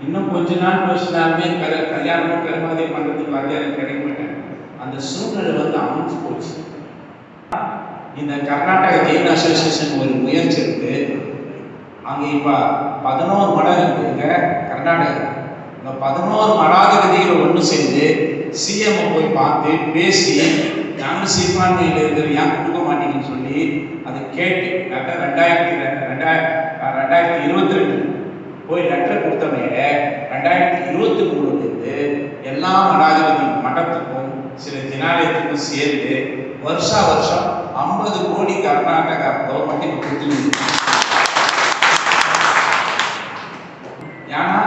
இன்னும் கொஞ்ச நாள் பேசினாலுமே கல்யாணமும் கருமாதியம் பண்ணுறதுக்கு வாத்தியாரம் கிடைக்க மாட்டேன். அந்த சூழ்நிலை வந்து அமைஞ்சு போச்சு. இந்த கர்நாடக ஜெயின் அசோசியேஷன் ஒரு முயற்சி இருக்கு. அங்கே இப்போ 11 மடம் இருக்குங்க கர்நாடகா. இந்த 11 மடாதிபதிகள் ஒன்று சேர்ந்து சிஎம் போய் பார்த்து பேசி நாங்கள் சிறுபான்மையில் இருக்கிற ஏன் கொடுக்க மாட்டீங்கன்னு சொல்லி அதை கேட்டு லெட்டர் 2022 போய் லெட்டர் கொடுத்தவங்க 2023 எல்லா மடாதிபதி மடத்துக்கும் சில ஜனாலயத்துக்கும் சேர்ந்து வருஷம் 50 கோடி கர்நாடகா கவர்மெண்ட்டுக்கு கொடுத்துருங்க. ஏன்னா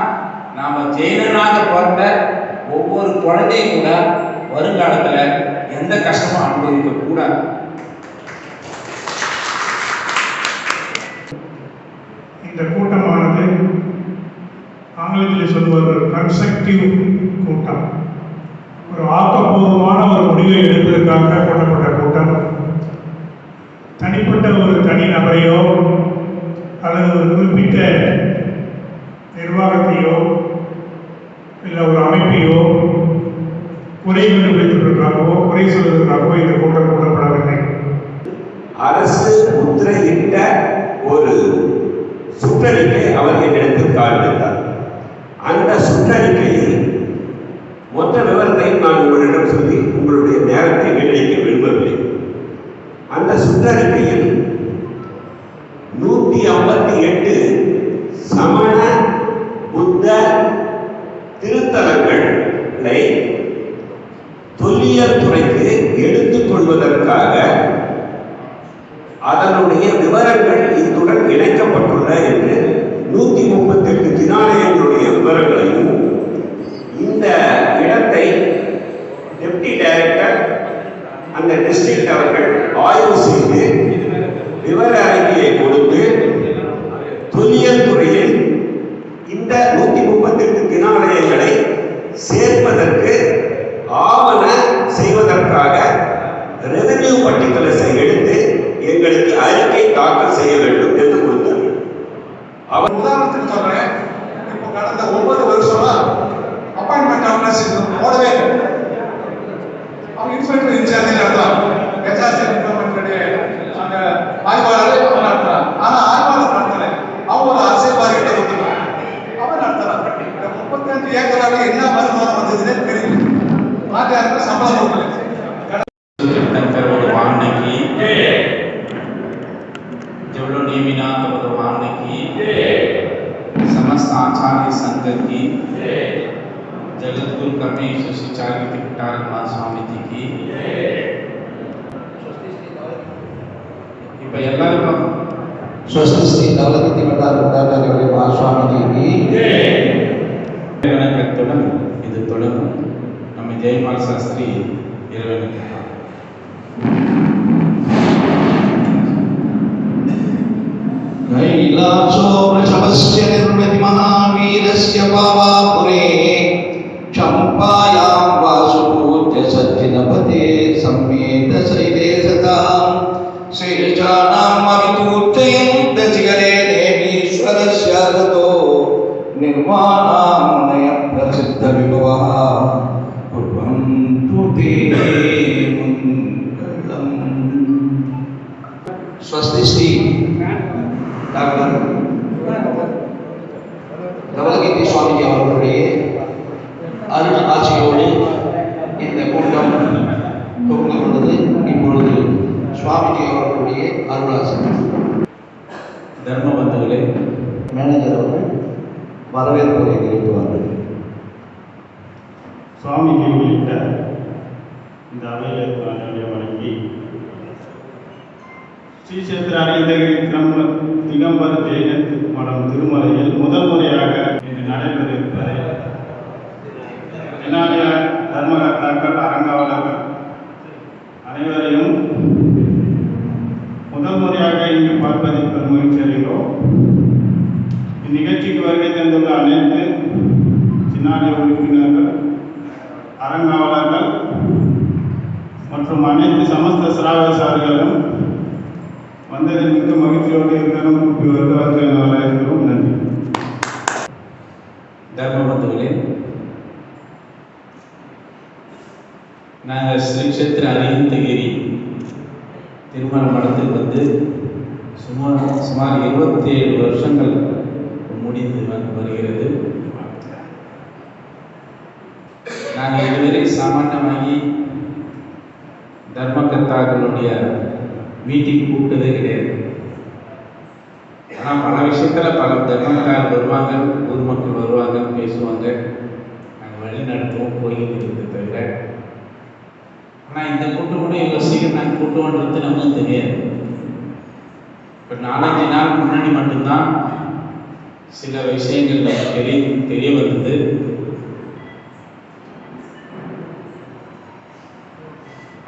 நாம ஜெயினாக பிறந்த ஒவ்வொரு குழந்தையும் கூட வருங்காலத்தில் எந்த கஷ்டமும் அனுபவிக்க கூடாது. இந்த கூட்டமானது ஆங்கிலத்தில் சொல்வது கன்ஸ்ட்ரக்டிவ் கூட்டம், ஒரு ஆக்கப்பூர்வமான ஒரு முடிவை எடுப்பதற்காக கூட்டப்பட்ட கூட்டம். தனிப்பட்ட ஒரு தனிநபரையோ அல்லது ஒரு குறிப்பிட்ட நிர்வாகத்தையோ இல்லை ஒரு அமைப்பையோ குறை கண்டுபிடிப்பதற்காகவோ குறை சொல்வதற்காகவோ இந்த கூட்டம் கூட்டப்படவில்லை. அரசு முத்திரையிட்ட ஒரு சுற்றறிக்கை அவர் என்னிடத்தில் காண்பித்தார். அந்த சுற்றறிக்கையில் மொத்த விவரத்தை நான் உங்களிடம் சொல்லி உங்களுடைய நேரத்தை வீணடிக்க விரும்பவில்லை. அந்த சுற்றறிக்கையில் 158 சமண புத்த திருத்தலங்களை தொல்லியல் துறைக்கு எடுத்துக் கொள்வதற்காக அதனுடைய விவரங்கள் இத்துடன் இணைக்கப்பட்டுள்ள என்று 138 தினாலயங்களுடைய விவரங்களையும் இந்த இடத்தை டெப்டி டைரக்டர் அந்த டிஸ்ட்ரிக்ட் அவர்கள் ஆய்வு செய்து விவர அறிக்கையை கொடுத்து தொல்லியல் துறையில் இந்த 138 தினாலயங்களை சேர்ப்பதற்கு ஆவண செய்வதற்காக ரெவென்யூ பர்டிகுலர்ஸை எடுத்து எங்களுக்கு அறிக்கை தாக்கல் செய்ய வேண்டும் என்று கொடுத்தார்கள். அவர் உதாரணத்துக்கு சொல்றேன், இப்போ கடந்த 9 வருஷமா அப்பாயின்மெண்ட் ஆஃபீஸ் போடவே இல்லை. அவங்க இன்ஸ்பெக்டர் இன்சார்ஜில் இருந்தாங்க, எச்ஆர்சி அந்த ஆய்வாளர் அவர் நடத்துறாங்க. ஆனால் ஆய்வாளர் நடத்தல, அவங்க ஒரு அரசியல்வாதிகிட்ட கொடுத்துருக்காங்க, அவர் நடத்துறாங்க. 35 ஏக்கராக என்ன வருமானம் வந்ததுன்னே தெரியல. வாத்தியாருக்கு சம்பளம் கொடுக்கல. नेमिनाथ भगवान की समस्त आचार्य संघ की जगत गुरु कमेश शिचार्य पिटारक स्वामी जी की இப்ப எல்லாரும் स्वस्ति श्री दौलती पिटारक स्वामी जी की வணக்கத்துடன் இது தொடரும். நம்ம ஜெயமால் சாஸ்திரி இறைவனுக்கு कैलासो वृषभस्य निर्मिति महावीरस्य पावापुरे चम्पायां वासुपूज्य सज्जिनपते सम्मेत शैले सतां श्रीचानाम् अभितूर्जयन्तशिखरे देवीश्वरस्य गतो निर्वाणामनय प्रसिद्धविभवः कुर्वन्तु ते मङ्गलम्. स्वस्ति श्री டாக்டர் தவளகீர்த்தி சுவாமிஜி அவர்களுடைய அருள் ஆட்சியோடு இந்த கூட்டம் துவங்க கொண்டது. இப்பொழுது சுவாமிஜி அவர்களுடைய அருளாசி. தர்ம பந்துகளே, மேனேஜர் அவர்கள் வரவேற்புரை தெரிவித்துவார்கள். சுவாமிஜி உள்ளிட்ட இந்த அவையில் வணங்கி ஸ்ரீசேத்திர அரிந்தகிரி திகம்பர ஜெயின மடம் திருமலையில் முதல் முறையாக இன்று நடைபெற இருப்பதை தென்னாலிய தர்மகர்த்தாக்கள் அரங்காவலர்கள் அனைவரையும் முதல் முறையாக இங்கு பார்ப்பதை மகிழ்ச்சி அடைகிறோம். இந்நிகழ்ச்சிக்கு வருகை தந்துள்ள அனைத்து சின்னாலய உறுப்பினர்கள், அரங்காவலர்கள் மற்றும் அனைத்து சமஸ்த சிராவசாரிகளும் வந்ததில் மிக்க மகிழ்ச்சியோடு இருக்கிறோம். வரவேற்கிறோம். நன்றி. தர்மபந்துகளே, நாங்கள் ஸ்ரீ கஷேத்திர அரியந்தகிரி திருமண மடத்துக்கு வந்து சுமார் 27 வருஷங்கள் முடிந்து வருகிறது. நாங்கள் இதுவரை சாமானியமாகி தர்மகர்த்தாக்களுடைய மீட்டிங் கூப்பிட்டதே கிடையாது. ஆனால் பல விஷயத்தில் பல தர்மகர்த்தாக்கள் வருவாங்க, ஊர் மக்கள் வருவாங்க, பேசுவாங்க, நாங்கள் வழி நடத்துவோம், போய்கிட்டு இருக்கிறத தவிர. ஆனால் இந்த கூட்டம் கூட இவ்வளோ சீக்கிரம் நாங்கள் கூட்டம்ன்றது நமக்கு தெரியாது. இப்போ 4-5 நாள் முன்னாடி மட்டும்தான் சில விஷயங்கள் நமக்கு தெரிய வந்தது.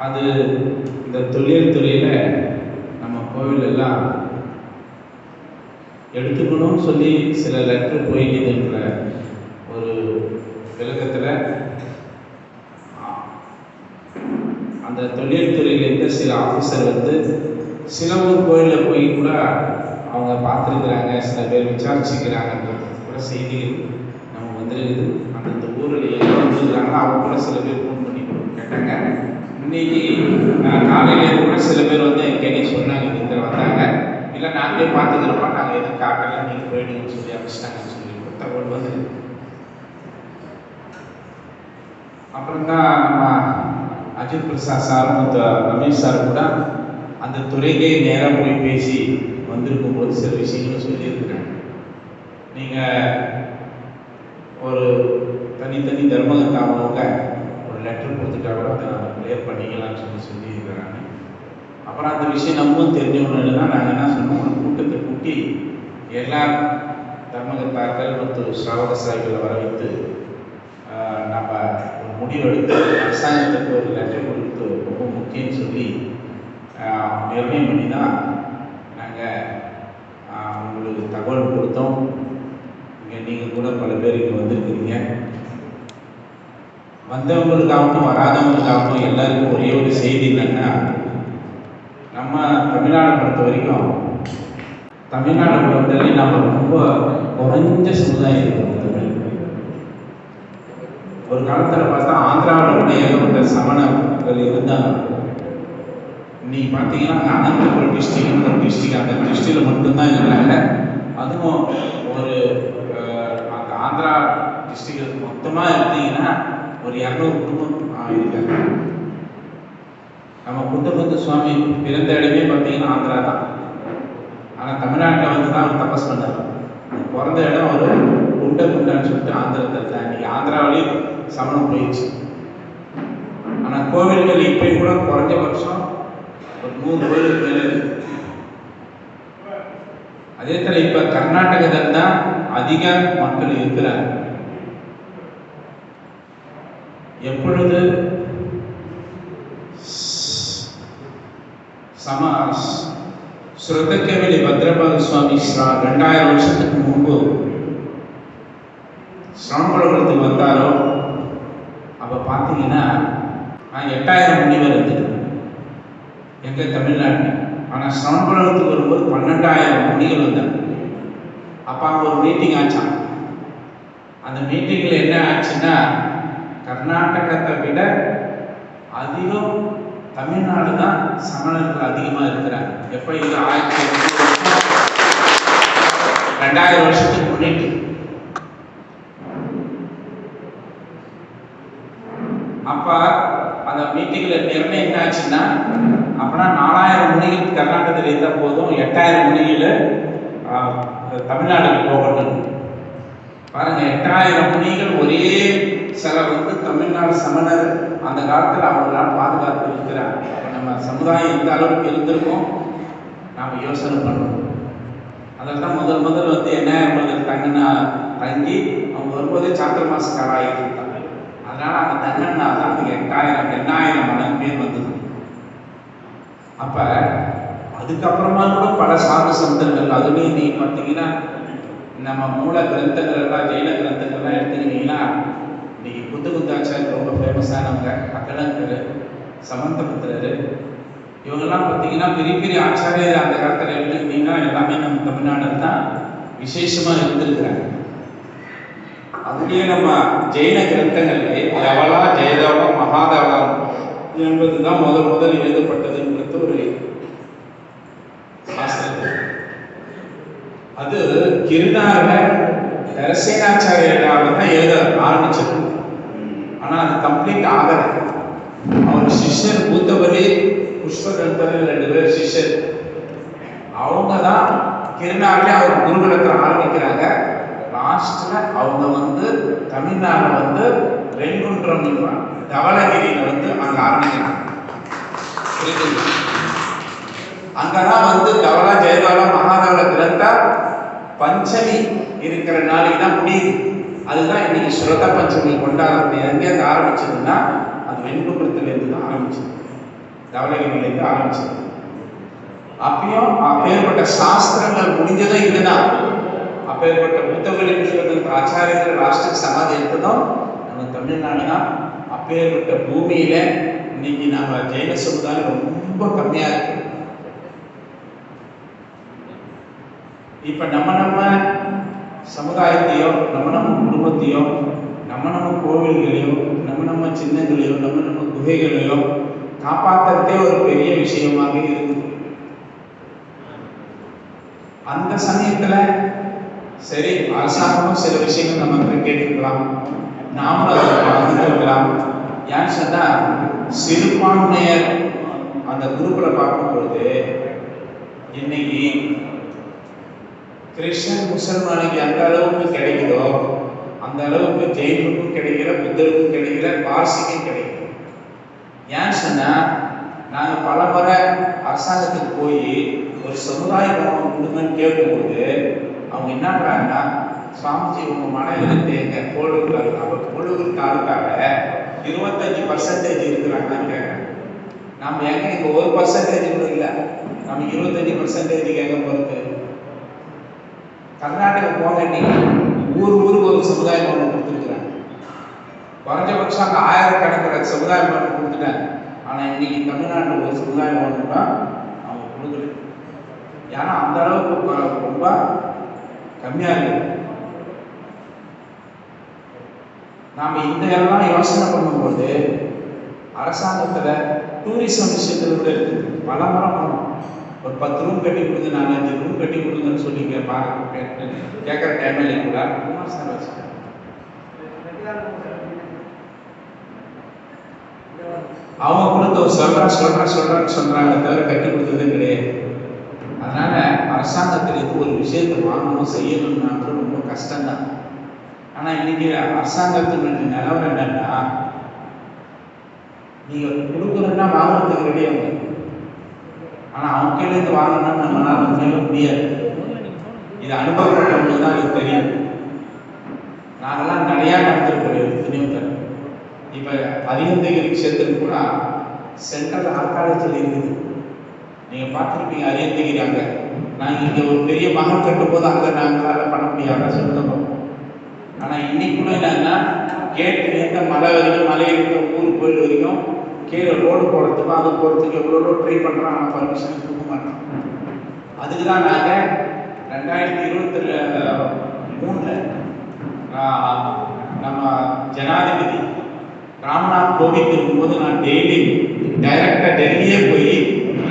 அது இந்த தொழில் துறையில் நம்ம கோவில் எல்லாம் எடுத்துக்கணும்னு சொல்லி சில லெட்டர் போய்க்குதுன்ற ஒரு விளக்கத்தில் அந்த தொழில் துறையில் இருந்த சில ஆஃபீஸர் வந்து சில ஊர் கோயிலில் போய் கூட அவங்க பார்த்துருக்குறாங்க, சில பேர் விசாரிச்சுக்கிறாங்கன்றது கூட செய்திகள் நம்ம வந்துருக்குது. அந்தந்த ஊரில் எங்கே வந்துருக்குறாங்களோ அவங்க கூட சில பேர் ஃபோன் பண்ணி கேட்டாங்க. இன்னைக்கு காலையில் கூட சில பேர் வந்து எங்கே சொன்னாங்க, இந்த வந்தாங்க, இல்லை நாங்களே பார்த்துக்கிறோமா, நாங்கள் எதுவும் காட்டலாம், நீங்கள் போயிடுங்கன்னு சொல்லி அனுப்பிச்சிட்டாங்கன்னு சொல்லி தகவல் வந்து. அப்புறம் தான் நம்ம அஜித் பிரசாத் சாரும் ரமேஷ் சார் கூட அந்த துறைக்கே நேராக போய் பேசி வந்திருக்கும் போது சில விஷயங்களும் சொல்லியிருக்கிறாங்க. நீங்கள் ஒரு தனித்தனி தர்மகர்த்தாவுங்க ஒரு லெட்டர் கொடுத்துட்டா கூட அதை நம்ம கிளியர் பண்ணிக்கலாம்னு சொல்லியிருக்கிறாங்க. அப்புறம் அந்த விஷயம் நம்மளும் தெரிஞ்சவங்க தான் நாங்கள் என்ன சொன்னோம், ஒரு கூட்டத்தை கூட்டி எல்லா தர்மகர்த்தாக்கள் மற்றும் ஸ்ராவக சாய்களை வர வைத்து நம்ம ஒரு முடிவு எடுத்து அரசாங்கத்துக்கு ஒரு லெட்டர் கொடுத்து ரொம்ப முக்கியம்னு சொல்லி நிர்ணயம் பண்ணி தான் நாங்கள் உங்களுக்கு தகவல் கொடுத்தோம். இங்கே நீங்கள் கூட பல பேர் இங்கே வந்திருக்கிறீங்க. வந்தவங்களுக்காகட்டும் வராதவங்களுக்காகட்டும் எல்லாருக்கும் ஒரே ஒரு செய்தி என்னன்னா, நம்ம தமிழ்நாடு பொறுத்த வரைக்கும் தமிழ்நாடு பொறுத்தவரை நம்ம ரொம்ப குறைஞ்ச சமுதாயம் இருக்கிறோம். ஒரு காலத்தில் பார்த்தா ஆந்திராவில் கூட ஏகப்பட்ட சமணர்கள் இருந்தாங்க. இன்னைக்கு பார்த்தீங்கன்னா அனந்தபுரம் டிஸ்ட்ரிக்ட் ஒரு டிஸ்ட்ரிக்ட், அந்த டிஸ்ட்ரிக்டில் மட்டும்தான் இருந்தாங்க. அதுவும் ஒரு அந்த ஆந்திரா டிஸ்ட்ரிக்ட் மொத்தமாக எடுத்தீங்கன்னா ஒரு 200 குடும்பம் இருக்காங்க. நம்ம புத்தபந்து சுவாமி பிறந்த இடமே பார்த்தீங்கன்னா ஆந்திரா தான். ஆனால் தமிழ்நாட்டில் வந்து தான் அவர் தபஸ் பண்ணார். பிறந்த இடம் ஒரு குண்டான்னு சொல்லிட்டு ஆந்திரத்தில் தான். இன்னைக்கு ஆந்திராவிலேயும் சமணம் போயிடுச்சு. ஆனால் கோவில்கள் இப்பயும் கூட குறைஞ்சபட்சம் ஒரு 100 கோயிலுக்கு மேலே இருக்கு. அதே தர இப்போ கர்நாடகத்தில் தான் அதிக மக்கள் இருக்கிறாங்க. எப்பொழுது ஸ்ருதக்கேவலி பத்ரபாத சுவாமி 2000 வருஷத்துக்கு முன்பு சிரவணபுரத்துக்கு வந்தாரோ அப்போ பார்த்தீங்கன்னா 8000 முனிவர் இருந்தது எங்கள் தமிழ்நாட்டில். ஆனால் சிரவணபுரத்துக்கு வரும்போது 12000 முனிகள் வந்தாங்க. அப்போ அங்கே ஒரு மீட்டிங் ஆச்சான். அந்த மீட்டிங்கில் என்ன ஆச்சுன்னா, கர்நாடகத்தை விட அதிகம் தமிழ்நாடு தான் சமணர்கள் அதிகமாக இருக்கிறாங்க. எப்போ இது 2000 வருஷத்துக்கு முன்னிட்டு. அப்போ அந்த மீட்டிங்கில் நிர்ணயம் என்ன ஆச்சுன்னா, அப்படின்னா 4000 முனிகள் கர்நாடகத்தில் இருந்தால் போதும், 8000 முனிகள் தமிழ்நாடுக்கு போகணும். பாருங்க, 8000 முனிகள் ஒரே சில வந்து தமிழ்நாடு சமணர் அந்த காலத்தில் அவங்களாம் பாதுகாப்பு இருக்கிறாங்க. அப்போ நம்ம சமுதாயம் எந்த அளவுக்கு இருந்திருக்கோம் நாம் யோசனை பண்ணணும். அதில் தான் முதல் வந்து என்ன தங்கி அவங்க வரும்போதே சாத்திர மாச காலம் இருந்தாங்க. அதனால அந்த தங்கன்னா தான் 8000 மடங்கு பேர் வந்தது. அப்ப அதுக்கப்புறமா கூட பல சாது சந்தர்கள், அதுலேயும் நீ பார்த்தீங்கன்னா நம்ம மூல கிரந்தங்கள் எல்லாம் ஜெயின கிரந்தங்கள்லாம் எடுத்துக்கிட்டீங்கன்னா இன்னைக்கு புத்தகுந்தாச்சாரியர் ரொம்ப ஃபேமஸானவங்க, அக்கடங்கர், சமந்தபுத்திரர், இவங்கெல்லாம் பார்த்தீங்கன்னா பெரிய பெரிய ஆச்சாரியர் அந்த காலத்தில் எடுத்துக்கிட்டீங்கன்னா எல்லாமே நம்ம தமிழ்நாட்டில் தான் விசேஷமாக இருந்திருக்கிறாங்க. அதுலேயே நம்ம ஜெயின கிரந்தங்களிலே யவலா ஜெயதவலம் மகாதவலம் என்பதுதான் முதல் எழுதப்பட்டதுன்றது ஒரு சாஸ்திரம். அது கிருநாளர் தரசேனாச்சாரியால தான் எழுத ஆரம்பிச்சது. ஆனா அது கம்ப்ளீட் ஆகல. அவர் சிஷ்யர் பூத்தபலி புஷ்பகந்தர் 2 பேர் சிஷ்யர். அவங்க தான் கிருநாளில் அவர் குருகுலத்தை ஆரம்பிக்கிறாங்க. லாஸ்ட்ல அவங்க தமிழ்நாடுல வெண்குன்றம் தவளகிரியில அங்க ஆரம்பிக்கிறாங்க. அங்கதான் தவளா ஜெயதவலம் மகாதவல கிரந்தா பஞ்சமி இருக்கிற நாளைக்கு தான் முடியுது. அதுதான் இன்னைக்கு ஸ்ரோத பஞ்சமி கொண்டாடுறது. எங்கேருந்து ஆரம்பிச்சதுன்னா அது வெண்குன்றத்திலிருந்து தான் ஆரம்பிச்சது, தவளகிரியிலேருந்து ஆரம்பிச்சது. அப்பயும் அப்பேற்பட்ட சாஸ்திரங்கள் முடிஞ்சதும் இதுதான். அப்பேற்பட்ட புத்தகலி புஷ்பகந்த ஆச்சாரியர்கள் ராஷ்டிர சமாதி எடுத்ததும் நம்ம தமிழ்நாடு தான். அப்பேற்பட்ட பூமியில இன்னைக்கு நம்ம ஜெயின சமுதாயம் ரொம்ப கம்மியா இருக்கு. இப்ப நம்ம சமுதாயத்தையோ நம்ம குடும்பத்தையோ நம்ம கோவில்களையோ நம்ம சின்னங்களையோ நம்ம குகைகளையோ காப்பாற்றுறதே ஒரு பெரிய விஷயமாக இருக்குது. அந்த சமயத்துல சரி அரசாங்கமும் சில விஷயங்கள் நம்ம கேட்டுக்கலாம், நாமளும் அதை பகிர்ந்துக்கலாம். ஏன்னு சொன்னா சிறுபான்மையர் அந்த குரூப்ல பார்க்கும்பொழுது இன்னைக்கு கிறிஸ்டியன் முசல்மானுக்கு எந்த அளவுக்கு கிடைக்குதோ அந்த அளவுக்கு ஜெயினுக்கும் கிடைக்கல, புத்தருக்கும் கிடைக்கல, பார்சிக்கும் கிடைக்கல. ஏன்னு சொன்னா நாங்க பல முறை அரசாங்கத்துக்கு போய் ஒரு சமுதாய பவனம் கொடுங்கன்னு கேட்கும்போது அவங்க என்ன பண்றாங்கன்னா, சுவாமிஜி உங்க மனையில் தேங்க கோடுகள் அவங்க கோடுகள் தாலுக்காக 25% இருக்கிறாங்கன்னு கேட்கறாங்க. நம்ம எங்க இங்க 1% கூட இல்லை, நம்ம 25% எங்க போறது? கர்நாடகா போங்க, நீங்க ஊருக்கு ஒரு சமுதாய பவனம் கொடுத்துருக்குறாங்க. குறைஞ்சபட்சம் அங்கே 1000 கணக்கில் சமுதாய பவனம் கொடுத்துட்டாங்க. ஆனால் இன்னைக்கு தமிழ்நாட்டில் ஒரு சமுதாய பவனம் தான் அவங்க கொடுக்கல. ஏன்னா அந்த அளவுக்கு ரொம்ப கம்மியாக இருக்கு. நாம் இந்த எல்லாம் யோசனை பண்ணும்போது அரசாங்கத்தில் டூரிசம் விஷயத்தில் கூட இருக்குது. பல முறை பண்ணோம், ஒரு 10 ரூம் கட்டி கொடுங்க, 4-5 ரூம் கட்டி கொடுங்கன்னு சொல்லி கேட்குற டைமில் கூட விமர்சனம் வச்சுருக்காங்க. அவங்க கொடுத்த ஒரு சொல்றாங்க தவிர கட்டி கொடுத்ததே கிடையாது. அதனால அரசாங்கத்தில் இது ஒரு விஷயத்தை வாங்கணும் செய்யணும்னா ரொம்ப கஷ்டம்தான். ஆனால் இன்னைக்கு அரசாங்கத்தினுடைய நிலவரம் என்னன்னா, நீங்க கொடுக்கணும்னா வாங்குறதுக்கு ரெடியாக, ஆனால் அவங்க கையிலேருந்து வாங்கணும்னா நம்மளால உண்மையில முடியாது. இது அனுபவப்பட்டவங்களுக்கு தான் இது தெரியும். நாங்கெல்லாம் நிறையா நடத்திருக்கிறோம் எத்தனையோ தர. இப்போ அரியந்தகிரி க்ஷேத்திரம் கூட சென்ட்ரல் ஆர்காலஜியில் இருக்குது. நீங்கள் பார்த்துருப்பீங்க அரியந்தகிரி. அங்கே நாங்கள் இங்கே ஒரு பெரிய மகல் கட்டும் போது அங்கே நாங்களால் பண்ண முடியாத சொல்லுவோம். ஆனால் இன்னைக்கு கூட என்னன்னா, கேட்டு மலை வரைக்கும், மலையிலிருந்து ஊர் கோயில் வரைக்கும் கீழே ரோடு போகிறதுக்கும் அது போகிறதுக்கு எவ்வளோ ட்ரை பண்ணுறோம், ஆனால் பர்மிஷன் கொடுக்க மாட்டோம். அதுக்கு தான் நாங்கள் 2023 நம்ம ஜனாதிபதி ராம்நாத் கோவிந்த் இருக்கும்போது நான் டெய்லி டைரக்டாக டெல்லியே போய்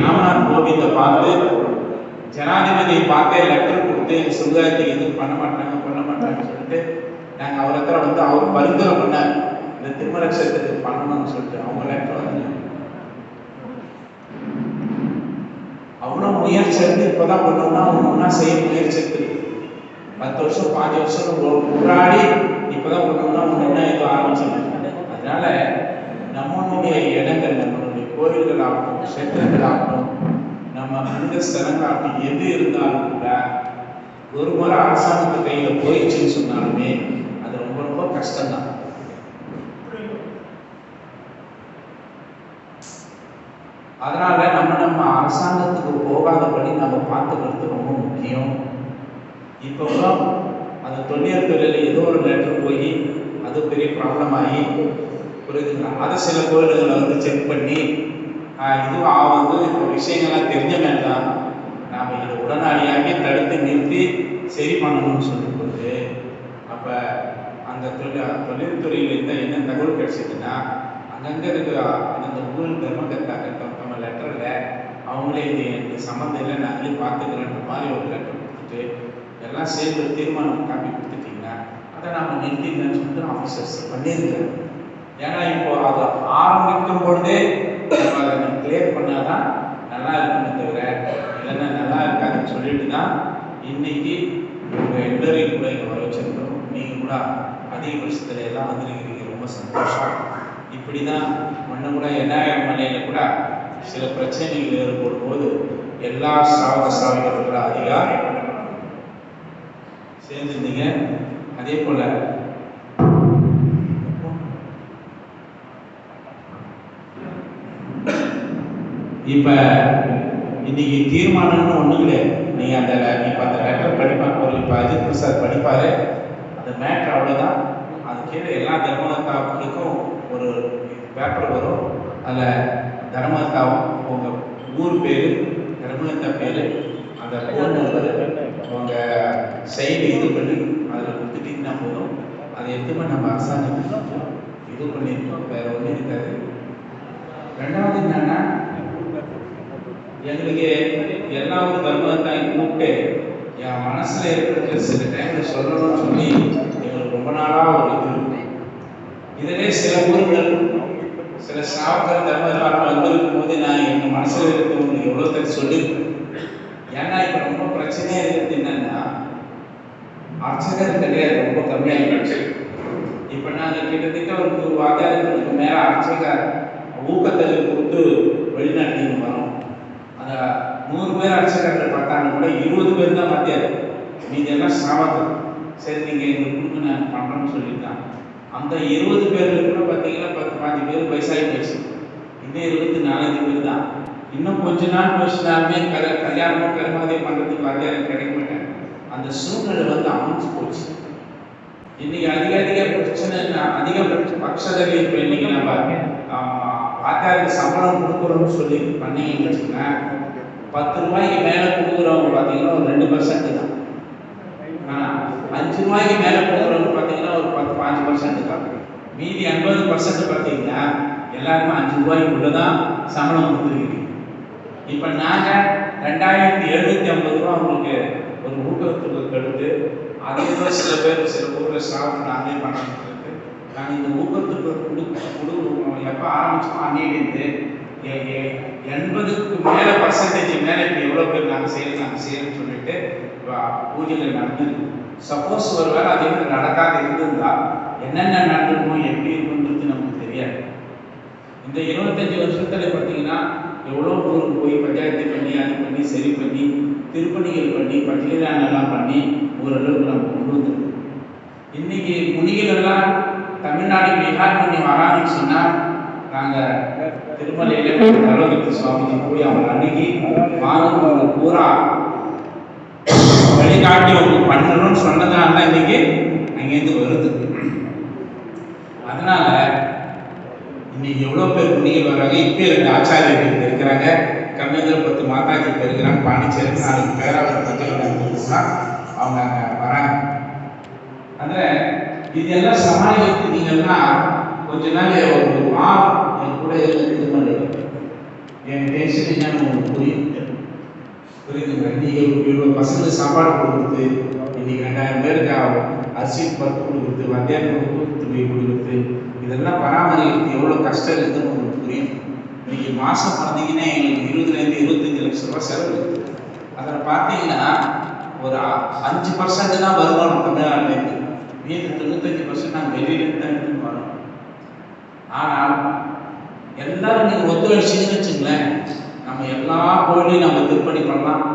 ராம்நாத் கோவிந்தை பார்த்து ஜனாதிபதியை பார்த்தே லெட்டர் கொடுத்து எங்கள் சமுதாயத்துக்கு எதுவும் பண்ண மாட்டாங்கன்னு சொல்லிட்டு நாங்கள் அவரை அவர் பரிந்துரை பண்ணார், இந்த திருமண க்ஷேத்திரத்துக்கு பண்ணணும்னு சொல்லிட்டு. அவங்க லெட்டர் அவ்வளோ முயற்சி எடுத்து இப்போதான் பண்ணோம்னா ஒன்றா செய்ய முயற்சி எடுத்து 10 வருஷம் 5 வருஷம் முன்னாடி இப்போதான் பண்ணோம்னா ஒன்றா இது ஆரம்பிச்சிருக்காங்க. அதனால நம்மளுடைய இடங்கள், நம்மளுடைய கோயில்கள் ஆகட்டும், க்ஷேத்திரங்கள் ஆகட்டும், நம்ம அந்த ஸ்தலங்களாகட்டும், எது இருந்தாலும் கூட ஒரு முறை அரசாங்கத்து கையில் போயிடுச்சுன்னு சொன்னாலுமே அது ரொம்ப ரொம்ப கஷ்டம்தான். அதனால நம்ம அரசாங்கத்துக்கு போகாதபடி நம்ம பார்த்துக்கிறது ரொம்ப முக்கியம். இப்போ அந்த தொல்லியல் துறையில் ஏதோ ஒரு லெட்டர் போய் அது பெரிய ப்ராப்ளம் ஆகி புரியுதுங்களா, அதை சில கோயில்களை செக் பண்ணி இதுவும் இப்போ விஷயங்கள்லாம் தெரிஞ்ச வேண்டாம், நாம் இதை உடனடியாக தடுத்து நிறுத்தி சரி பண்ணணும்னு சொல்லும்போது அப்போ அந்த அந்த தொழில்துறையிலேருந்து என்ன தகவல் கிடைச்சதுன்னா அங்கங்கே இருக்கிற அந்த ஊழல் தர்மகர்த்தாங்க லெட்டரில் அவங்களே இது எனக்கு சம்மந்தம் இல்லை நாங்களே பார்த்துக்கிறேன்ற மாதிரி ஒரு லெட்டர் கொடுத்துட்டு எல்லாம் சேர்ந்து ஒரு தீர்மானம் காப்பி கொடுத்துட்டிங்கன்னா அதை நம்ம நிறுத்திங்கன்னு சொல்லிட்டு ஆஃபீஸர்ஸ் பண்ணியிருக்கிறேன். ஏன்னா இப்போ அதை ஆரம்பிக்கும் பொழுதே நம்ம அதை கிளியர் பண்ணாதான் நல்லா இருக்குன்னு தவிர இல்லைன்னா நல்லா இருக்காதுன்னு சொல்லிட்டு தான் இன்னைக்கு உங்கள் எல்லாரையும் கூட இங்கே வர வச்சிருக்கிறோம். நீங்கள் கூட அதிகபட்சத்தில் எல்லாம் வந்துருக்கிறீங்க, ரொம்ப சந்தோஷம். இப்படி தான் முன்ன கூட எண்ணாயிரம் மலையில் கூட சில பிரச்சனைகள் ஏற்படும் போது எல்லா சாவகர்களும் அதிகாரம் சேர்ந்துருந்தீங்க. அதே போல இப்ப இன்னைக்கு தீர்மானம்னு ஒண்ணு கிடையாது. நீங்க அந்த இப்ப அந்த லெட்டர் படிப்பாங்க, ஒரு இப்ப அஜித் பிரசாத் படிப்பாரு, அந்த மேட்ரு அவ்வளவுதான். அது கீழே எல்லா தர்மகர்த்தாக்களுக்கும் ஒரு பேப்பர் வரும். அதில் தர்மகர்த்தாவும் உங்க ஊர் பேரு, தர்மகர்த்தா பேரு, அந்த ஃபோன் நம்பர், உங்க சைடு இது பண்ணி அதில் கொடுத்துட்டீங்கன்னா போதும். அதை எதுவுமே நம்ம அரசாங்கத்துக்கு இது பண்ணியிருக்கோம், வேற ஒன்றும் இருக்காது. ரெண்டாவது என்னன்னா, எங்களுக்கு எல்லா ஒரு தர்மகர்த்தாயும் கூப்பிட்டு என் மனசுல இருக்கிற சில டைம்ல சொல்லணும்னு சொல்லி எங்களுக்கு ரொம்ப நாளா ஒரு இது இருக்கும். இதிலே சில ஊர்கள் சில சாவகர் தர்மகர்த்தாக்கள் வந்திருக்கும் போது நான் எங்க மனசுல இருக்கிறவங்களுக்கு எவ்வளவு பேர் சொல்லியிருக்கேன். ஏன்னா இப்ப ரொம்ப பிரச்சனையா இருக்கிறது என்னன்னா, அர்ச்சகர் கிடையாது, ரொம்ப கம்மியாகிடுச்சு. இப்ப நாங்க கிட்டத்தட்ட ஒரு வாத்தியாரங்களுக்கு மேல அர்ச்சகர் ஊக்கத்தொகை கொடுத்து வெளிநாட்டுக்கு வரோம். அந்த 100 பேர் அர்ச்சகர்கள் பார்த்தாங்க கூட 20 பேர் தான் வாத்தியார், மீதி எல்லாம் சாவகர். சரி நீங்க எங்களுக்கு கொடுங்க நான் பண்றோம்னு சொல்லிட்டாங்க. அந்த 20 பேர்ல கூட பார்த்தீங்கன்னா 10-15 பேர் வயசாகி போச்சு. இன்னும் 24 பேர் தான். இன்னும் கொஞ்ச நாள் போச்சுனாலுமே கல்யாணமும் கருமாதிரி பண்றதுக்கு வாத்தியாரம் கிடைக்க மாட்டாங்க. அந்த சூழ்நிலை வந்து அமைஞ்சு போச்சு. இன்னைக்கு அதிக பிரச்சனை, அதிகபட்ச பட்சத்தில் இப்போ இன்னைக்கு நம்ம வாத்தியாருக்கு சம்பளம் கொடுக்குறோம்னு சொல்லி பண்ணீங்கன்னு வச்சுக்கோங்க, 10 ரூபாய்க்கு மேலே கொடுக்குறவங்க பார்த்தீங்கன்னா ஒரு 2% தான். ஆனால் 5 ரூபாய்க்கு மேலே கொடுக்குறவங்க பார்த்தீங்கன்னா ஒரு 10-15% தான். மீதி 80% பார்த்தீங்கன்னா எல்லாருமே 5 ரூபாய்க்குள்ள தான் சம்பளம் கொடுத்துருக்கீங்க. இப்போ நாங்கள் 2750 ரூபா உங்களுக்கு ஒரு ஊக்கத்துக்கு எடுத்து, அதே சில பேர் சில ஊரில் ஸ்டாஃப் நாங்களே பண்ணுறது. நாங்கள் இந்த ஊக்கத்துக்கு எப்போ ஆரம்பிச்சோம் அன்னையிலேருந்து 80க்கு மேலே % மேலே இப்போ எவ்வளோ பேர் நாங்கள் செய்யணும்னு சொல்லிட்டு பூஜைகள் நடந்துருக்கு. சப்போஸ் ஒரு வேளை அதே மாதிரி நடக்காத இருந்திருந்தால் என்னென்ன நடந்துருக்கணும், எப்படி இருக்குன்றது நமக்கு தெரியாது. இந்த 25 வருஷத்தில் பார்த்தீங்கன்னா எவ்வளோ ஊருக்கு போய் பஞ்சாயத்து பண்ணி அது பண்ணி சரி பண்ணி திருப்பணிகள் பண்ணி பட்டியலாம் பண்ணி ஓரளவுக்கு நம்ம கொண்டு வந்துருக்கோம். இன்னைக்கு முனிகளெல்லாம் தமிழ்நாடு பீகார் பண்ணி வராங்கன்னு சொன்னால் நாங்கள் திருமலையில நரோகத்தி சுவாமிஜி போய் அவங்க அணுகி வாங்க பூரா வழிகாட்டி அவங்க பண்ணணும்னு சொன்னதால தான் இன்னைக்கு அங்கேருந்து வருது. அதனால இன்னைக்கு எவ்வளோ பேர் புண்ணிகள் வர்றாங்க. இப்போ 2 ஆச்சாரியர்கள் இருக்கிறாங்க, கம்மியந்திர மாதாஜி இருக்கிறாங்க, பாண்டிச்சேரி 4 பேராளர் பஞ்சாயத்து அவங்க அங்கே வராங்க. அதில் இதெல்லாம் சமாளிக்கிறது நீங்கள்லாம் கொஞ்ச நாள் ஒரு வாரம் என் கூட இது பண்ணுங்க. என் டென்ஷன் என்னன்னு உங்களுக்கு புரியுதுங்க. நீங்கள் இவ்வளோ பசங்களுக்கு சாப்பாடு கொடுக்குறது, இன்னைக்கு 2000 பேருக்கு அரிசி பருப்பு கொடுக்குறது, வத்தியாருக்கு போய் கொடுக்குறது, இதெல்லாம் பராமரிக்கிறது எவ்வளோ கஷ்டம் இருக்குதுன்னு உங்களுக்கு புரியும். இன்னைக்கு மாதம் பார்த்தீங்கன்னா எங்களுக்கு 20-25 லட்சம் ரூபா செலவு இருக்குது. அதில் பார்த்தீங்கன்னா ஒரு 5% தான் வருமானம் தமிழ்நாட்டிலேருந்து, மீது 95% நாங்கள் வெளியிலேருந்து தான் எடுத்துன்னு வரோம். ஆனால் எல்லாரும் நீங்கள் ஒத்துழைச்சின்னு வச்சுங்களேன், நம்ம எல்லா கோயிலையும் நம்ம திருப்பணி பண்ணலாம்.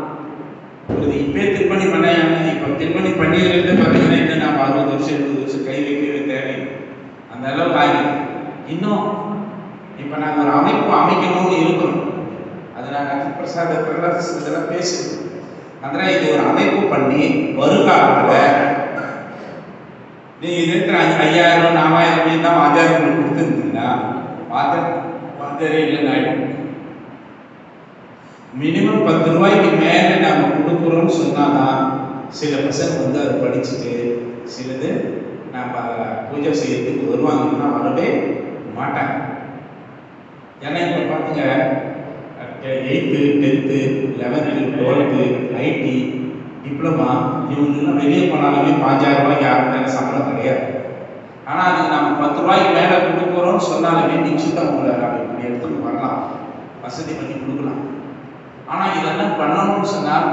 ஒரு இப்போ திருப்பணி பண்ணாங்க, இப்போ திருப்பணி பண்ணியிலேருந்து பார்த்தீங்கன்னா இன்னும் நம்ம 60 வருஷம் 70 வருஷம் கை வைக்கவே தேவை. அந்த அளவுக்கு ஆகிடும். இன்னும் இப்போ நாங்கள் ஒரு அமைப்பு அமைக்கணும்னு இருக்கிறோம். அதை நாங்கள் அஜித் பிரசாத் இதெல்லாம் பேசுகிறோம். அதனால் இது ஒரு அமைப்பு பண்ணி வருங்காலத்தில் நீங்கள் இருக்கிற 5000 4000 தான் வாத்தியார்கள் கொடுத்துருந்தீங்கன்னா வாத்தியாரே இல்லைன்னு ஆகிடும். மினிமம் 10 ரூபாய்க்கு மேலே நாம் கொடுக்குறோம்னு சொன்னால் தான் சில பசங்க வந்து அதை படிச்சுட்டு சிலது நம்ம பூஜை செய்யறதுக்கு வருவாங்கன்னா வரவே மாட்டாங்க. ஏன்னா இப்போ பார்த்துங்க 8th 10th 11th 12th ID diploma இவங்கெல்லாம் வெளியே போனாலுமே 5000 ரூபாய்க்கு யாரும் மேலே சம்பளம் கிடையாது. ஆனால் அதுக்கு நம்ம 10 ரூபாய்க்கு மேலே கொடுக்குறோம்னு சொன்னாலுமே நிச்சயம் உங்களை நம்ம இப்படி எடுத்துட்டு வரலாம், வசதி பண்ணி கொடுக்கலாம். ஆனால் இதெல்லாம் பண்ணணும்னு சொன்னால்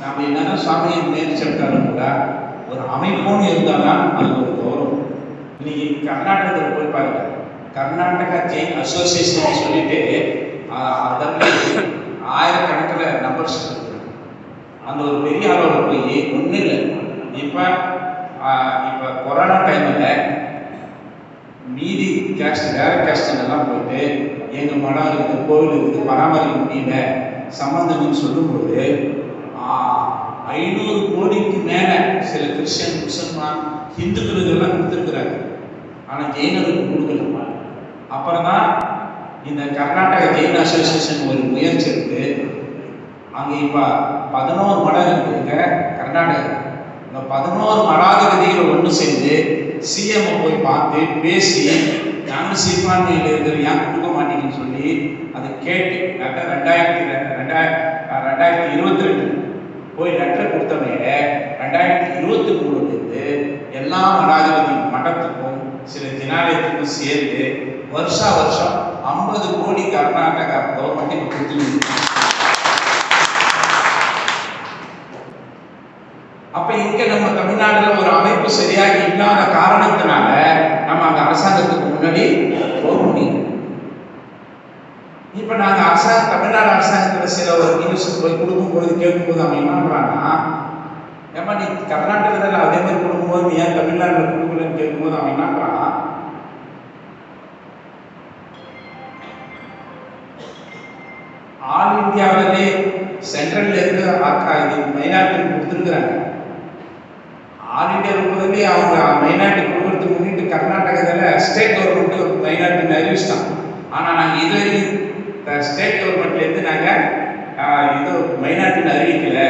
நம்ம என்னென்ன சுவாமியை முயற்சி எடுத்தாலும் கூட ஒரு அமைப்புன்னு இருந்தால் தான் அது ஒரு கௌரவம். இன்னைக்கு கர்நாடகத்தில் போய் பாருங்க, கர்நாடகா ஜெயின் அசோசியேஷன் சொல்லிட்டு அதற்கு ஆயிரக்கணக்கில் நம்பர்ஸ் இருக்கு. அந்த ஒரு பெரிய அளவில் போய் ஒன்றும் இல்லை. இப்போ கொரோனா டைமில் மீதி கேஸ்ட் வேற கேஸ்டுங்கெல்லாம் போயிட்டு எங்கள் மடம் இருக்குது, கோவில் இருக்குது, பராமரிக்க முடியல சம்பந்தம்னு சொல்லும்போது 500 கோடிக்கு மேலே சில கிறிஸ்டியன் முஸ்லிமான் ஹிந்துக்களுக்கெல்லாம் கொடுத்துருக்குறாங்க. ஆனால் ஜெயினருக்கு கொடுக்கல. அப்புறம் தான் இந்த கர்நாடக ஜெயின் அசோசியேஷன் ஒரு முயற்சி எடுத்து அங்கே இப்போ 11 மடம் இருக்குங்க கர்நாடகா. இந்த 11 மடாதிபதிகளை ஒன்று சேர்ந்து சிஎம் போய் பார்த்து பேசி நாங்கள் சிறுபான்மையில் இருக்கிற ஏன் கொடுக்க மாட்டீங்கன்னு சொல்லி அதை கேட்டு லெட்டர் 2022 போய் லெட்டர் கொடுத்தவங்க 2023 எல்லா மடாதிபதி மடத்துக்கும் சில ஜனாலயத்துக்கும் சேர்ந்து வருஷம் 50 கோடி கர்நாடகா கவர்மெண்ட் கொடுத்து. அப்ப இங்க நம்ம தமிழ்நாடுல ஒரு அமைப்பு சரியாக இல்லாத காரணத்தினால நம்ம அந்த அரசாங்கத்துக்கு முன்னாடி போக முடியும். இப்ப நாங்க தமிழ்நாடு அரசாங்கத்துல சில ஒரு நியூஸ் போய் கொடுக்கும்போது கேட்கும்போது அவன் என்ன பண்றான்னா, ஏமா நீ கர்நாடகத்துல அதே மாதிரி கொடுக்கும்போது நீ ஏன் தமிழ்நாடுல கொடுக்கலன்னு கேட்கும்போது அவன் என்ன பண்றான், ஆல் இந்தியாவிலே சென்ட்ரல்ல இருந்து இது மைனாரிட்டி கொடுத்துருக்குறாங்க. ஆல் இந்தியா இருப்பதிலே அவங்க மைனாரிட்டி கொடுக்கறதுக்கு முன்னிட்டு கர்நாடகத்தில் ஸ்டேட் கவர்மெண்ட் ஒரு மைனாரிட்டி அறிவிச்சிட்டாங்க. ஆனால் நாங்கள் இதுவரையும் ஸ்டேட் கவர்மெண்ட்லேருந்து நாங்கள் இது மைனாரிட்டின்னு அறிவிக்கலை.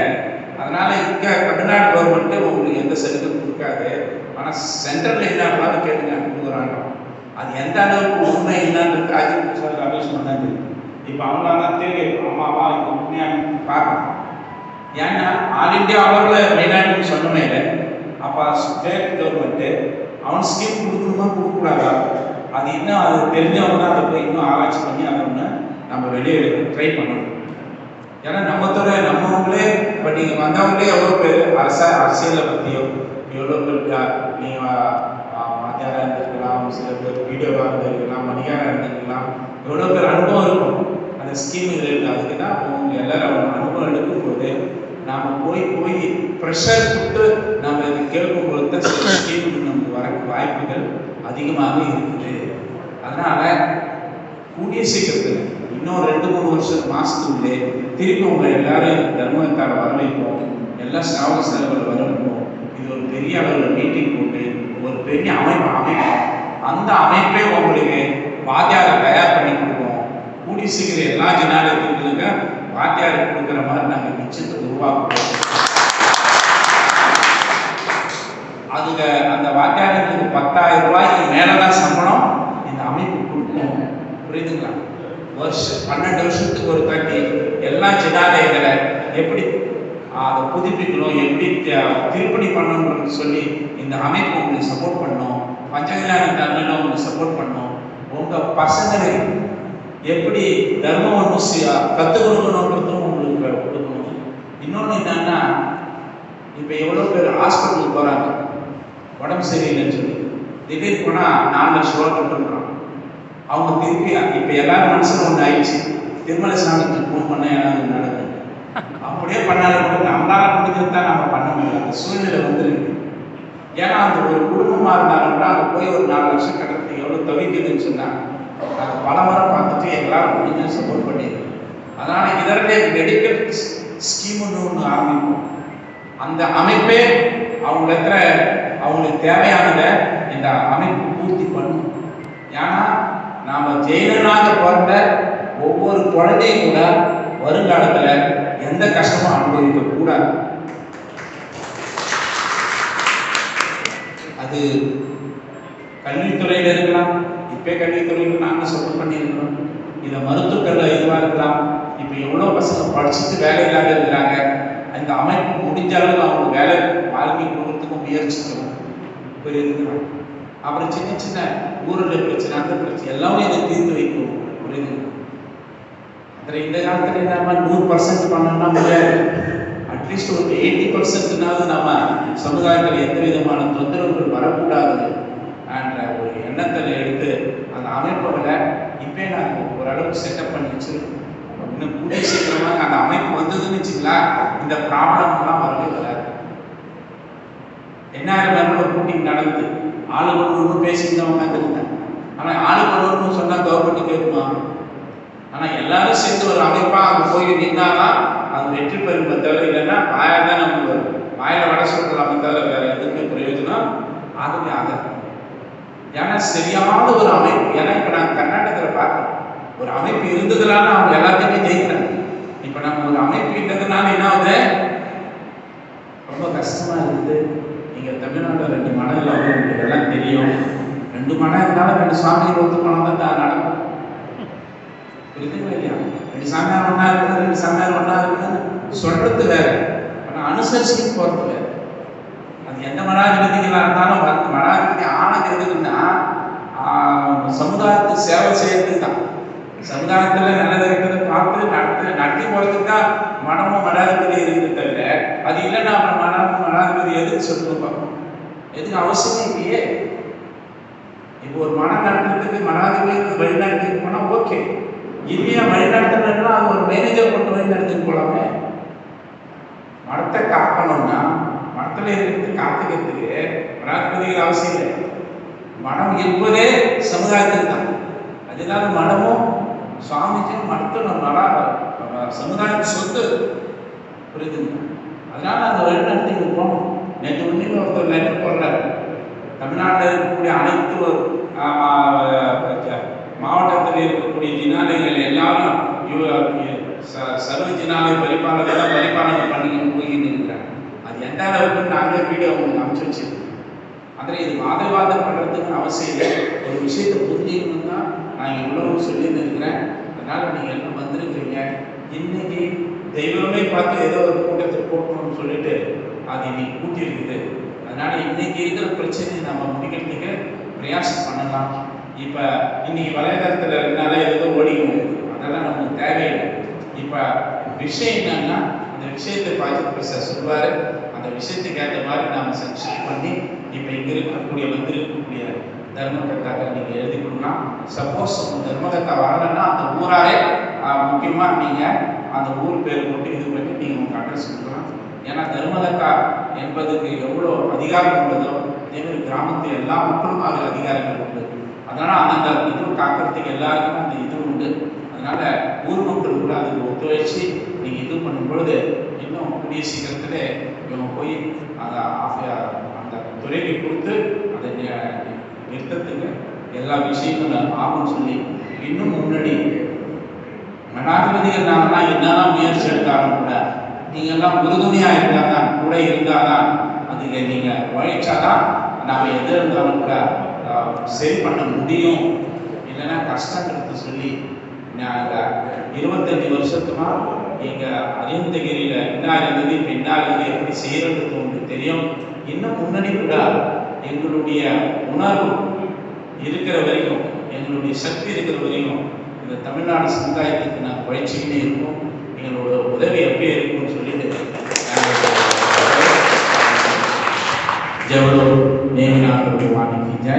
அதனால இங்கே தமிழ்நாடு கவர்மெண்ட்டு உங்களுக்கு எந்த சலுகையும் கொடுக்காது. ஆனால் சென்ட்ரலில் என்ன இருந்தாலும் கேட்டுங்க கொடுக்குறாங்க. அது எந்த அளவுக்கு உண்மை என்னன்றது ராஜீவ் சார் ரமேஷ் பண்ணாது. இப்போ அவங்களாம் தான் தெரியும் அம்மாவா இப்போ உண்மையாக பார்க்கணும். ஏன்னா ஆல் இந்தியா அளவில் மைனாரிட்டின்னு சொன்னமே இல்லை. அப்போ ஸ்டேட் கவர்மெண்ட்டு அவன் ஸ்கீம் கொடுக்கணுமா கொடுக்கக்கூடாதா, அது இன்னும் அது தெரிஞ்சவங்க தான் அதை போய் இன்னும் ஆராய்ச்சி பண்ணி அதை ஒன்று நம்ம வெளியே ட்ரை பண்ணணும். ஏன்னா நம்ம துறை நம்மளே இப்போ நீங்கள் வந்தவங்களே எவ்வளோ பேர் அரசியலை பற்றியோ எவ்வளோ பேர் நீங்கள் மத்தியானம் இருந்திருக்கலாம், சில பேர் வீடியோவாக இருந்திருக்கலாம், மணியாரம் இருந்திருக்கலாம், எவ்வளோ பேர் அனுபவம் இருக்கும் அந்த ஸ்கீமுகள் இருக்குது. அதுக்கு தான் அவங்க எல்லாரும் அவங்க அனுபவம் எடுக்கும்போது நாம் போய் ப்ரெஷர் கொடுத்து நம்ம இதை கேட்கும்போது தான் சில ஸ்கீமுக்கு நமக்கு வர வாய்ப்புகள் அதிகமாக இருக்குது. அதனால் கூடிய சீக்கிரத்தில் இன்னும் 2-3 மாதத்துக்குள்ளே திருப்பி உங்களை எல்லாரும் தர்மத்தால் வரவைப்போம், எல்லா ஸ்ராவக செலவில் வரவைப்போம். இது ஒரு பெரிய அளவில் மீட்டிங் போட்டு ஒரு பெரிய அமைப்போம். அந்த அமைப்பே உங்களுக்கு வாத்தியாரை தயார் பண்ணி கொடுப்போம். கூடிய சீக்கிரம் எல்லா ஜனாதிபதிகளுக்கு வாத்தியாரை கொடுக்குற மாதிரி நாங்கள் நிச்சயத்தை உருவாக்குவோம். அதுக்கு அந்த வாத்தியாருக்கு 10,000 ரூபாய்க்கு மேலே தான் சம்பளம் இந்த அமைப்பு கொடுக்கணும். புரியுதுங்களா? 12 வருஷத்துக்கு ஒரு தட்டி எல்லா ஜனாலயங்களை எப்படி அதை புதுப்பிக்கணும், எப்படி திருப்பணி பண்ணணும்னு சொல்லி இந்த அமைப்பு உங்களுக்கு சப்போர்ட் பண்ணணும். பஞ்சகல்யாண தர்மம் உங்களுக்கு சப்போர்ட் பண்ணணும். உங்கள் பசங்களை எப்படி தர்மம் ஒன்று கற்றுக் கொடுக்கணுன்றதும் உங்களுக்கு கொடுக்கணும். இன்னொன்று என்னன்னா, இப்போ எவ்வளோ பேர் ஹாஸ்பிட்டலுக்கு போகிறாங்க உடம்பு சரியில்லைன்னு சொல்லி, திடீர்னு போனால் 4 லட்ச ரூபா கட்டுன்றான். அவங்க திருப்பி இப்போ எல்லாரும் மனசில் ஒன்று ஆயிடுச்சு, திருமலை சாமிக்கு ஃபோன் பண்ண ஏதாவது நடக்குது. அப்படியே பண்ணாலும் கூட நம்மளால முடிஞ்சது தான் நம்ம பண்ண முடியல. அந்த சூழ்நிலை வந்துருக்கு. ஏன்னா அந்த ஒரு குடும்பமாக இருந்தாலும் கூட அங்கே போய் ஒரு 4 லட்சம் கட்டுறதுக்கு எவ்வளோ தவிக்குதுன்னு சொன்னாங்க. நாங்கள் பல முறை பார்த்துட்டு எங்களால் முடிஞ்ச சப்போர்ட் பண்ணிடுறோம். அதனால் இதற்கு மெடிக்கல் ஸ்கீம்னு ஒன்று ஆரம்பிப்போம். அந்த அமைப்பே அவங்களுக்கு தேவையானதை இந்த அமைப்பு பூர்த்தி பண்ணும். ஏன்னா நாம் ஜெயினனாக பிறந்த ஒவ்வொரு குழந்தையும் கூட வருங்காலத்தில் எந்த கஷ்டமும் அனுபவிக்க கூடாது. அது அது கல்வித்துறையில் இருக்கலாம், இப்போ கல்வித்துறையில் நாங்கள் சப்போர்ட் பண்ணியிருக்கிறோம். இதை மருத்துவக்கல்ல இதுவாக இருக்கலாம். இப்போ எவ்வளோ பசங்க படிச்சுட்டு வேலை இல்லாத இருக்கிறாங்க. அந்த அமைப்பு முடிஞ்ச அளவு அவங்க வேலை வாழ்க்கை கொடுக்கறதுக்கும் முயற்சிக்கணும். புரியுதுங்களா? அப்புறம் சின்ன சின்ன ஊரில் பிரச்சனை, அந்த பிரச்சனை எல்லாமே இதை தீர்த்து வைக்கணும். புரியுதுங்களா? அதில் இந்த காலத்தில் நம்ம 100% பண்ணோம்னா முடியாது. அட்லீஸ்ட் ஒரு 80%னாவது நம்ம சமுதாயத்தில் எந்த விதமான தொந்தரவுகள் வரக்கூடாது என்ற ஒரு எண்ணத்தில் எடுத்து அந்த அமைப்புகளை இப்போ நாங்கள் ஓரளவுக்கு செட்டப் பண்ணி வச்சுருக்கோம். இன்னும் கூடிய சீக்கிரமாக அந்த அமைப்பு வந்ததுன்னு வச்சுங்களா, இந்த ப்ராப்ளம்லாம் வரவே வராது. என்ன ஒரு கூட்டிங் நடந்து ஆளுக்கு ஒன்று பேசிட்டு உட்காந்துருந்தேன். ஆனால் ஆளுக்கு ஒன்று சொன்னால் கவர்மெண்ட் கேட்குமா? ஆனால் எல்லாரும் சேர்ந்து ஒரு அமைப்பாக அங்கே போய் நின்னாதான் அது வெற்றி பெறும் தவிர, இல்லைன்னா வாயில் தான் நமக்கு வரும். வாயில் வடை சொல்லலாமே தவிர வேறு எதுவுமே பிரயோஜனம் ஆகவே ஆகாது. ஏன்னா சரியான ஒரு அமைப்பு. ஏன்னா இப்போ நாங்கள் கர்நாடகத்தில் பார்க்குறோம், ஒரு அமைப்பு இருந்ததுனால அவங்க எல்லாத்தையுமே ஜெயிக்கிறாங்க. இப்போ நம்ம ஒரு அமைப்பு இருந்ததுனால என்ன ஆகுது, ரொம்ப கஷ்டமாக இருக்குது. நீங்கள் தமிழ்நாட்டில் 2 மடம் இல்லை, உங்களுக்கு எல்லாம் தெரியும். 2 மடம் இருந்தாலும் 2 சாமியை ஒத்துக்கணும் தான் நடக்கும். புரியுதுங்களா இல்லையா? 2 சாமியார் ஒன்றா இருக்குது, 2 சாமியார் ஒன்றா இருக்குதுன்னு சொல்கிறது வேறு, ஆனால் அனுசரிச்சு போகிறது வேறு. அது எந்த மடாதிபதிகளாக இருந்தாலும் மடாதிபதி ஆனது எதுக்குன்னா சமுதாயத்துக்கு சேவை செய்யறதுக்கு தான். சமுதாயத்தில் நல்லது இருக்கிறத பார்த்து நடத்தி போகிறதுக்கு தான் மடமும் மடாதிபதி இருக்குது தவிர, அது இல்லைன்னா அப்புறம் மடமும் மடாதிபதி எதுக்கு சொல்லுங்க பார்க்கணும்? எதுக்கு அவசியமே இல்லையே. இப்போ ஒரு மடம் நடத்துறதுக்கு மடாதிபதி வழிநடத்திட்டு போனால் ஓகே. இல்லையா வழிநடத்தினா அது ஒரு மேனேஜர் கொண்டு வழிநடத்திட்டு போகலாமே. மடத்தை காக்கணும்னா மடத்தில் இருக்கிறது காத்துக்கிறதுக்கு மடாதிபதிகள் அவசியம் இல்லை. மடம் இருப்பதே சமுதாயத்துக்கு தான். அதனால மடமும் சுவாமிக்கும் மடத்தில் சமுதாயம் சொத்து. புரியுதுங்க? அதனால அந்த வழிநடத்திட்டு போகணும். நேற்று ஒன்றில் ஒருத்தர் லெட்டர் போடுறாரு, தமிழ்நாட்டில் இருக்கக்கூடிய அனைத்து மாவட்டத்தில் இருக்கக்கூடிய ஜினாலயங்கள் எல்லாரும் சர்வ ஜினாலய பரிபாலனை பண்ணி போயின்னு இருக்கிறாங்க. அது எந்த அளவுக்கு நாங்களே வீடியோ உங்களுக்கு அமைச்சு வச்சிருக்கோம். அதில் இது வாதவாதம் பண்ணுறதுக்கு அவசியம் இல்லை. ஒரு விஷயத்தை புரிஞ்சுக்கணும் தான் நான் இவ்வளவு சொல்லின்னு இருக்கிறேன். அதனால் நீங்கள் எல்லாம் வந்திருக்கிறீங்க. இன்னைக்கு தெய்வமே பார்த்து ஏதோ ஒரு கூட்டத்தை போட்டணும்னு சொல்லிட்டு அது இன்னைக்கு கூட்டி இருக்குது. அதனால் இன்னைக்கு இருக்கிற பிரச்சனையை நம்ம முடிக்கிறதுக்கு பிரயாசம் பண்ணலாம். இப்போ இன்னைக்கு வலைதளத்தில் இருந்தாலே ஏதோ ஓடிக்கணும், அதெல்லாம் நமக்கு தேவையில்லை. இப்போ விஷயம் என்னன்னா, அந்த விஷயத்தை பாஜக சார் சொல்லுவார், அந்த விஷயத்துக்கு ஏற்ற மாதிரி நாம் சக்சஸ் பண்ணி இப்போ இங்கே இருக்கக்கூடிய வந்திருக்கக்கூடிய தர்மகர்த்தாக்கள் நீங்கள் எழுதி கொடுக்கலாம். சப்போஸ் உங்கள் தர்மகர்த்தா வரலைன்னா அந்த ஊராரே முக்கியமாக நீங்கள் அந்த ஊர் பேர் போட்டு இது பண்ணி நீங்கள் உங்கள் அட்ரஸ் கொடுக்கலாம். ஏன்னா தர்மகர்த்தா என்பதுக்கு எவ்வளோ அதிகாரம் உள்ளதோ அதேமாதிரி கிராமத்தில் எல்லா மக்களும் அதில் அதிகாரங்கள் உண்டு. அதனால் அந்த இது காக்கிறதுக்கு எல்லாருக்கும் அந்த இது உண்டு. அதனால் ஊர் மக்கள் கூட அதுக்கு ஒத்துழைச்சி நீங்கள் இது பண்ணும் பொழுது இன்னும் கூடிய சீக்கிரத்தில் இவங்க போய் அந்த துறைக்கு கொடுத்து அதை நிறுத்தத்துக்கு எல்லா விஷயங்களும் ஆகும்னு சொல்லி இன்னும் முன்னாடி மடாதிபதிகள் நாங்கள்லாம் என்னதான் முயற்சி எடுத்தாலும் கூட நீங்கள்லாம் உறுதுணையாக இருந்தால் தான், கூட இருந்தால் தான், அதுக்கு நீங்கள் உழைச்சாதான் நாம் எது இருந்தாலும் கூட சரி பண்ண முடியும். இல்லைன்னா கஷ்டங்கிறது சொல்லி நாங்கள் 25 வருஷத்துமா எங்கள் அரியந்தகிரியில் என்ன இருந்தது, இப்போ என்ன இருந்தது, எப்படி செய்கிறதுக்கு உங்களுக்கு தெரியும். இன்னும் முன்னாடி கூட எங்களுடைய உணர்வு இருக்கிற வரைக்கும், எங்களுடைய சக்தி இருக்கிற வரைக்கும் இந்த தமிழ்நாடு சமுதாயத்துக்கு நாங்கள் உழைச்சிக்கிட்டே இருக்கோம். எங்களோட உதவி எப்பயே இருக்கும்னு சொல்லிட்டு जब लोग नेमनाथ भगवान की जय।